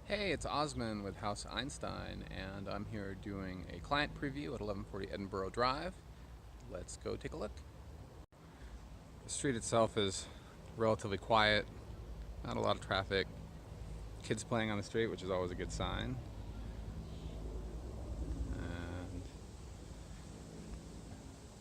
Hey, it's Osman with House Einstein, and I'm here doing a client preview at 1140 Edinboro Drive. Let's go take a look. The street itself is relatively quiet, not a lot of traffic. Kids playing on the street, which is always a good sign. And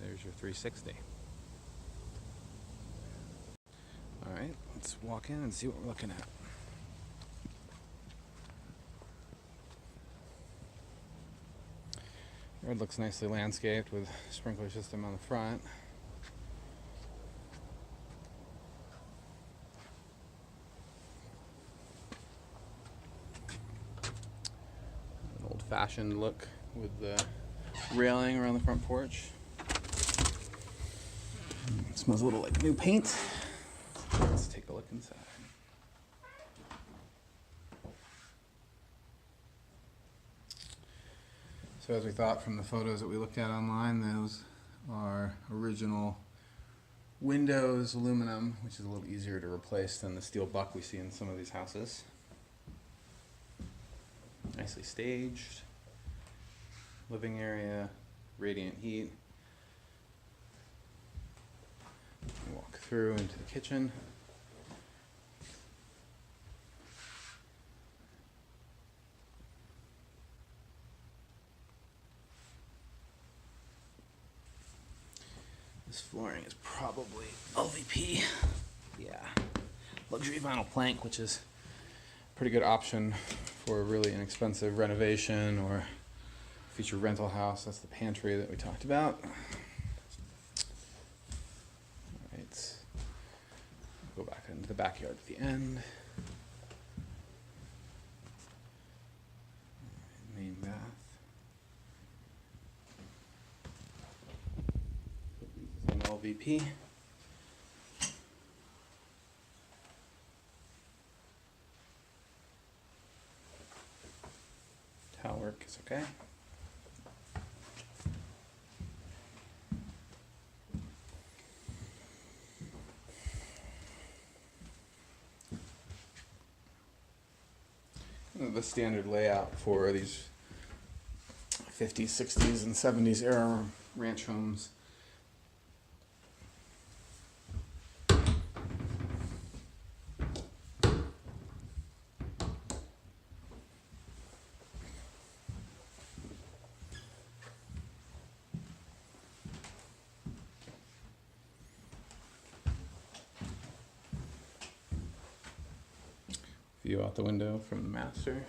there's your 360. Alright, let's walk in and see what we're looking at. Yard looks nicely landscaped with a sprinkler system on the front. An old-fashioned look with the railing around the front porch. It smells a little like new paint. Let's take a look inside. So as we thought from the photos that we looked at online, those are original windows, aluminum, which is a little easier to replace than the steel buck we see in some of these houses. Nicely staged. Living area, radiant heat. Walk through into the kitchen. This flooring is probably LVP. Yeah. Luxury vinyl plank, which is a pretty good option for a really inexpensive renovation or future rental house. That's the pantry that we talked about. Alright. Go back into the backyard at the end. Main bath. LVP. Towel work is okay. The standard layout for these 50s, 60s, and 70s era ranch homes. View out the window from the master.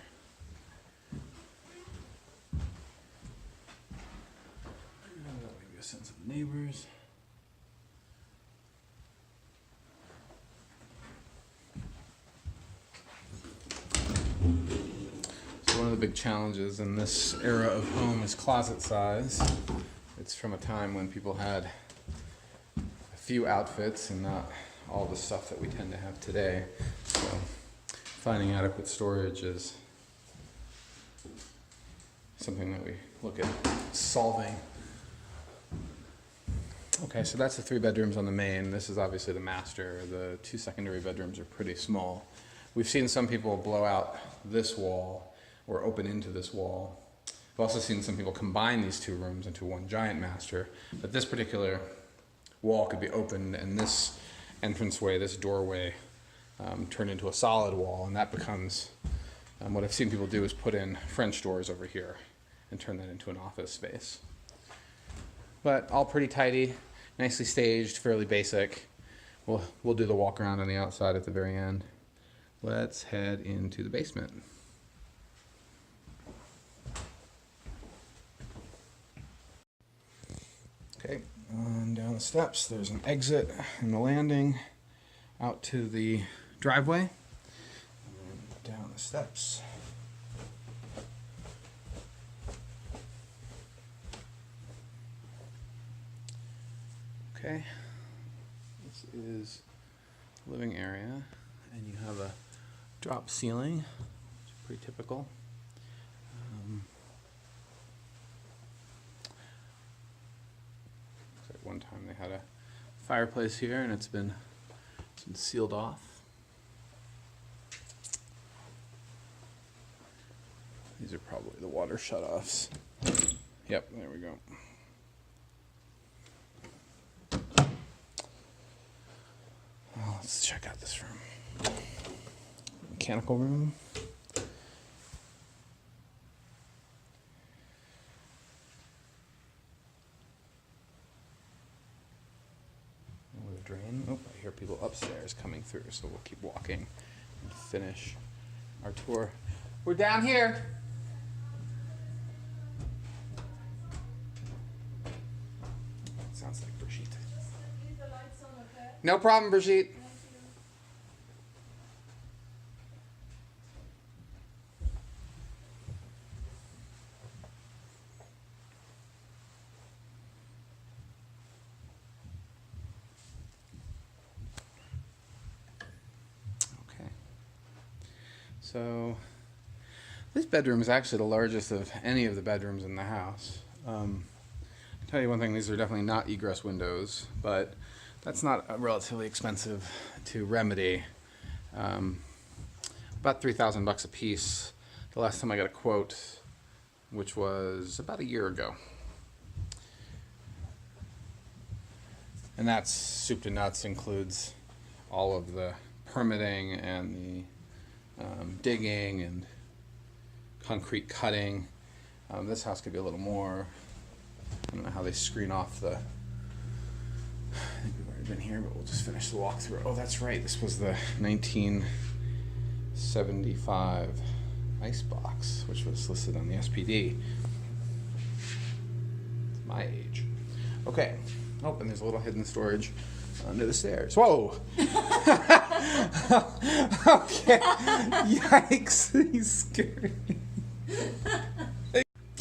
That'll give you a sense of the neighbors. So one of the big challenges in this era of home is closet size. It's from a time when people had a few outfits and not all the stuff that we tend to have today. So finding adequate storage is something that we look at solving. Okay, so that's the 3 bedrooms on the main. This is obviously the master. The 2 secondary bedrooms are pretty small. We've seen some people blow out this wall or open into this wall. We've also seen some people combine these 2 rooms into one giant master, but this particular wall could be opened and this entranceway, this doorway, turn into a solid wall, and that becomes what I've seen people do is put in French doors over here and turn that into an office space. But all pretty tidy, nicely staged, fairly basic. We'll do the walk around on the outside at the very end. Let's head into the basement. Okay, on down the steps, there's an exit and the landing out to the driveway, and then down the steps. Okay, this is the living area, and you have a drop ceiling, which is pretty typical. Looks like one time they had a fireplace here, and it's been sealed off. These are probably the water shutoffs. Yep, there we go. Well, let's check out this room. Mechanical room. With a drain. Oh, I hear people upstairs coming through, so we'll keep walking and finish our tour. We're down here. Sounds like Brigitte. Leave the lights on, okay? No problem, Brigitte. Thank you. Okay. So this bedroom is actually the largest of any of the bedrooms in the house. I'll tell you one thing, these are definitely not egress windows, but that's not relatively expensive to remedy. About $3,000 a piece. The last time I got a quote, which was about a year ago. And that's soup to nuts, includes all of the permitting and the digging and concrete cutting. This house could be a little more. I don't know how they screen off the, I think we've already been here, but we'll just finish the walkthrough. Oh, that's right, this was the 1975 ice box, which was listed on the SPD. It's my age. Okay, oh, and there's a little hidden storage under the stairs. Whoa! Okay, yikes, he's scary.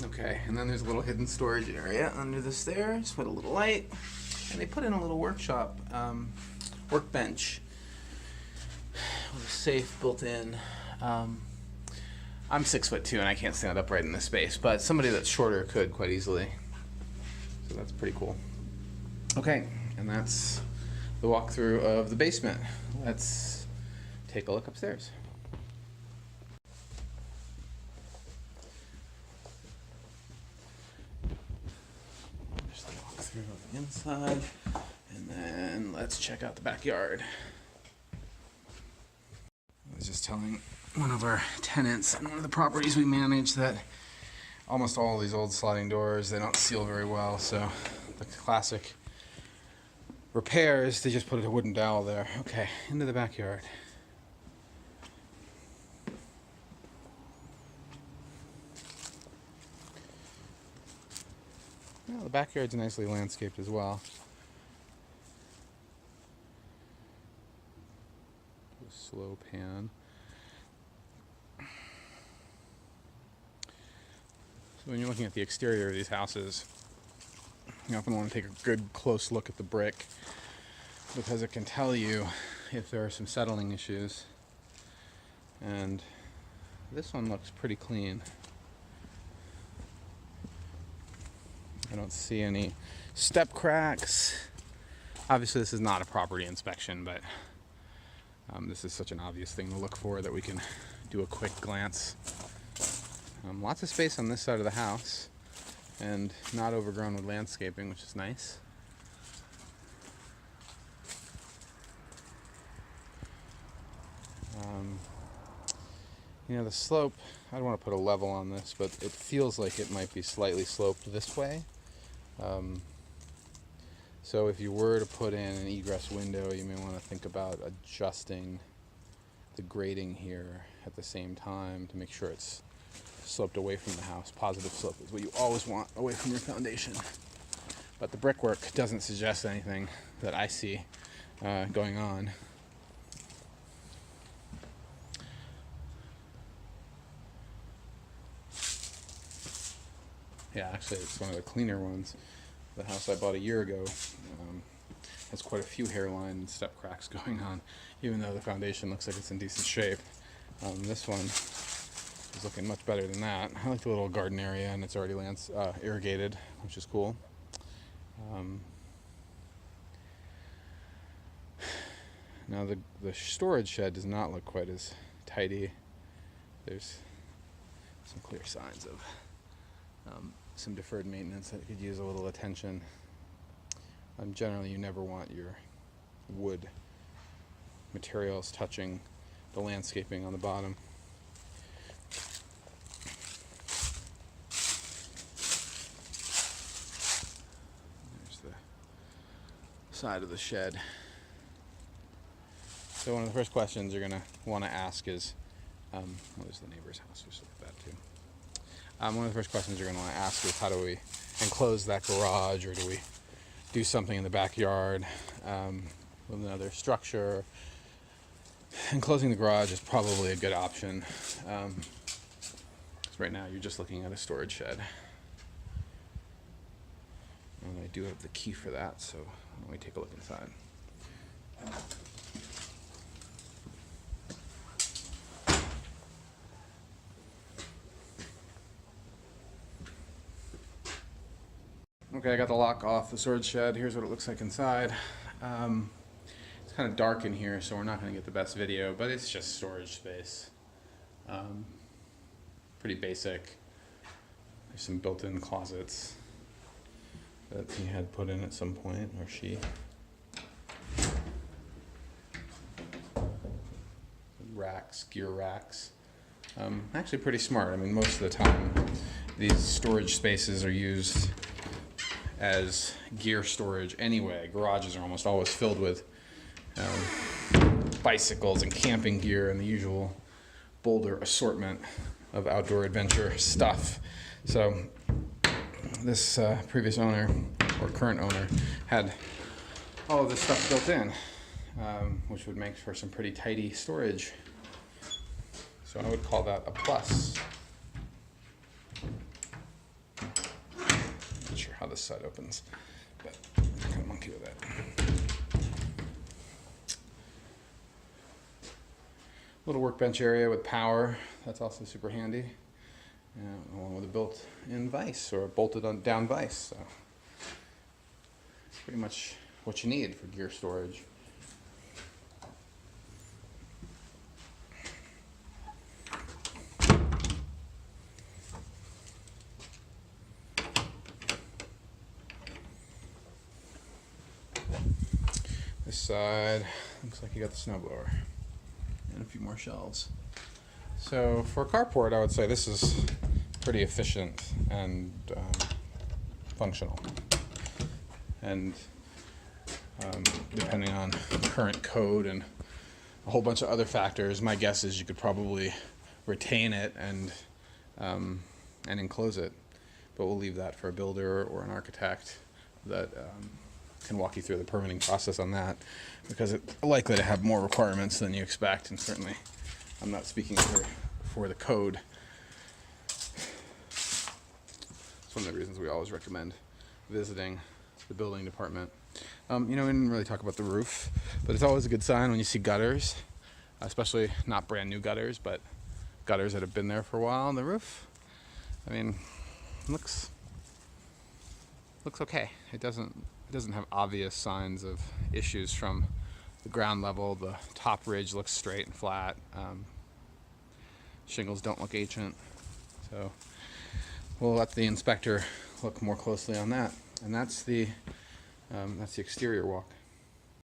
Okay, and then there's a little hidden storage area under the stairs with a little light, and they put in a little workshop, workbench with a safe built in. I'm 6'2" and I can't stand upright in this space, but somebody that's shorter could quite easily. So that's pretty cool. Okay, and that's the walkthrough of the basement. Let's take a look upstairs. Just the walkthrough of the inside, and then let's check out the backyard. I was just telling one of our tenants in one of the properties we manage that almost all these old sliding doors, they don't seal very well, so the classic repair is to just put a wooden dowel there. Okay, into the backyard. Well, the backyard's nicely landscaped as well. Do a slow pan. So when you're looking at the exterior of these houses, you often want to take a good close look at the brick because it can tell you if there are some settling issues. And this one looks pretty clean. I don't see any step cracks. Obviously this is not a property inspection, but this is such an obvious thing to look for that we can do a quick glance. Lots of space on this side of the house and not overgrown with landscaping, which is nice. You know, the slope, I don't want to put a level on this, but it feels like it might be slightly sloped this way. So if you were to put in an egress window, you may want to think about adjusting the grading here at the same time to make sure it's sloped away from the house. Positive slope is what you always want away from your foundation. But the brickwork doesn't suggest anything that I see going on. Yeah, actually it's one of the cleaner ones. The house I bought a year ago has quite a few hairline and step cracks going on, even though the foundation looks like it's in decent shape. This one is looking much better than that. I like the little garden area, and it's already irrigated, which is cool. Now the storage shed does not look quite as tidy. There's some clear signs of some deferred maintenance that could use a little attention. Generally, you never want your wood materials touching the landscaping on the bottom. There's the side of the shed. So one of the first questions you're going to want to ask is, what is the neighbor's house? We should look at that too. One of the first questions you're going to want to ask is, how do we enclose that garage, or do we do something in the backyard with another structure? Enclosing the garage is probably a good option. 'Cause right now you're just looking at a storage shed. And I do have the key for that, so let me take a look inside. Okay, I got the lock off the storage shed. Here's what it looks like inside. It's kind of dark in here, so we're not going to get the best video, but it's just storage space. Pretty basic. There's some built-in closets that he had put in at some point, or she. Racks, gear racks. Actually pretty smart. I mean, most of the time these storage spaces are used as gear storage anyway. Garages are almost always filled with bicycles and camping gear and the usual Boulder assortment of outdoor adventure stuff. So this previous owner, or current owner, had all of this stuff built in, which would make for some pretty tidy storage. So I would call that a plus. Not sure how this side opens, but I'm kind of monkey with it. Little workbench area with power. That's also super handy. Along with a built-in vise, or a bolted down vise. So it's pretty much what you need for gear storage. This side looks like you got the snowblower and a few more shelves. So for a carport, I would say this is pretty efficient and functional. And depending on current code and a whole bunch of other factors, my guess is you could probably retain it and enclose it. But we'll leave that for a builder or an architect that can walk you through the permitting process on that, because it's likely to have more requirements than you expect, and certainly I'm not speaking for the code. It's one of the reasons we always recommend visiting the building department. You know, we didn't really talk about the roof, but it's always a good sign when you see gutters, especially not brand new gutters, but gutters that have been there for a while on the roof. I mean, looks okay. It doesn't have obvious signs of issues from the ground level. The top ridge looks straight and flat. Shingles don't look ancient, so we'll let the inspector look more closely on that. And that's the exterior walk.